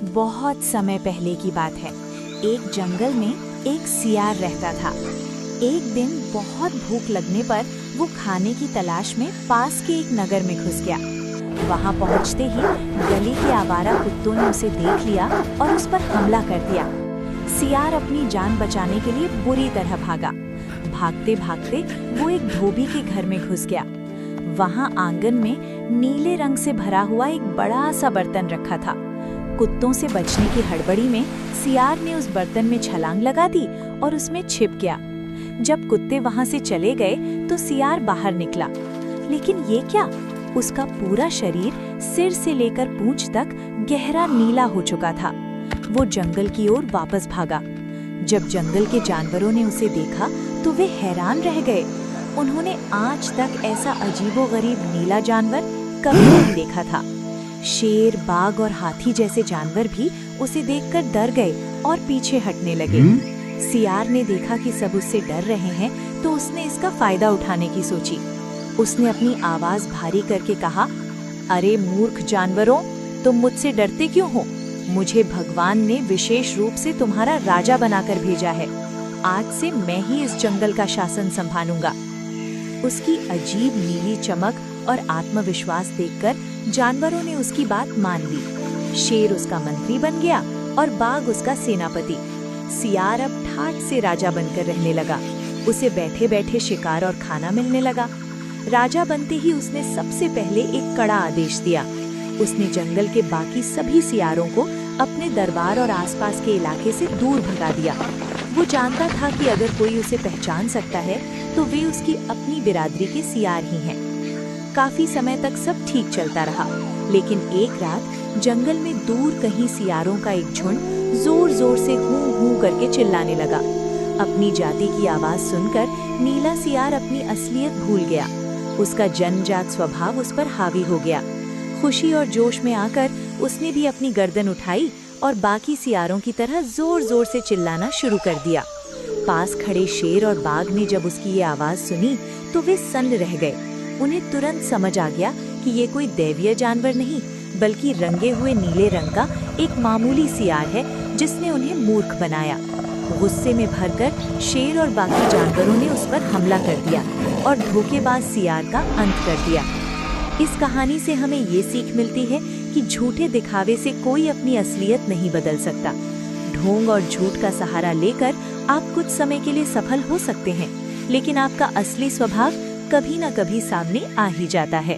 बहुत समय पहले की बात है। एक जंगल में एक सियार रहता था। एक दिन बहुत भूख लगने पर वो खाने की तलाश में पास के एक नगर में घुस गया। वहां पहुंचते ही गली के आवारा कुत्तों ने उसे देख लिया और उस पर हमला कर दिया। सियार अपनी जान बचाने के लिए बुरी तरह भागा। भागते भागते वो एक धोबी के घर में घुस गया। वहां आंगन में नीले रंग से भरा हुआ एक बड़ा सा बर्तन रखा था। कुत्तों से बचने की हड़बड़ी में सियार ने उस बर्तन में छलांग लगा दी और उसमें छिप गया। जब कुत्ते वहां से चले गए तो सियार बाहर निकला, लेकिन ये क्या, उसका पूरा शरीर सिर से लेकर पूंछ तक गहरा नीला हो चुका था। वो जंगल की ओर वापस भागा। जब जंगल के जानवरों ने उसे देखा तो वे हैरान रह गए। उन्होंने आज तक ऐसा अजीबोगरीब नीला जानवर कभी नहीं देखा था। शेर, बाघ और हाथी जैसे जानवर भी उसे देखकर डर गए और पीछे हटने लगे। सियार ने देखा कि सब उससे डर रहे हैं तो उसने इसका फायदा उठाने की सोची। उसने अपनी आवाज भारी करके कहा, अरे मूर्ख जानवरों, तुम मुझसे डरते क्यों हो? मुझे भगवान ने विशेष रूप से तुम्हारा राजा बनाकर भेजा है। आज से मैं ही इस जंगल का शासन संभालूंगा। उसकी अजीब नीली चमक और आत्मविश्वास देखकर जानवरों ने उसकी बात मान ली। शेर उसका मंत्री बन गया और बाघ उसका सेनापति। सियार अब ठाठ से राजा बनकर रहने लगा। उसे बैठे बैठे शिकार और खाना मिलने लगा। राजा बनते ही उसने सबसे पहले एक कड़ा आदेश दिया। उसने जंगल के बाकी सभी सियारों को अपने दरबार और आसपास के इलाके से दूर भगा दिया। वो जानता था कि अगर कोई उसे पहचान सकता है तो वे उसकी अपनी बिरादरी के सियार ही हैं। काफी समय तक सब ठीक चलता रहा, लेकिन एक रात जंगल में दूर कहीं सियारों का एक झुंड जोर जोर से हूं हूं करके चिल्लाने लगा। अपनी जाति की आवाज सुनकर नीला सियार अपनी असलियत भूल गया। उसका जन्मजात स्वभाव उस पर हावी हो गया। खुशी और जोश में आकर उसने भी अपनी गर्दन उठाई और बाकी सियारों की तरह जोर जोर से चिल्लाना शुरू कर दिया। पास खड़े शेर और बाघ ने जब उसकी ये आवाज सुनी तो वे सन्न रह गए। उन्हें तुरंत समझ आ गया कि ये कोई दैवीय जानवर नहीं, बल्कि रंगे हुए नीले रंग का एक मामूली सियार है जिसने उन्हें मूर्ख बनाया। गुस्से में भरकर शेर और बाकी जानवरों ने उस पर हमला कर दिया और धोखेबाज सियार का अंत कर दिया। इस कहानी से हमें ये सीख मिलती है कि झूठे दिखावे से कोई अपनी असलियत नहीं बदल सकता। ढोंग और झूठ का सहारा लेकर आप कुछ समय के लिए सफल हो सकते हैं, लेकिन आपका असली स्वभाव कभी न कभी सामने आ ही जाता है।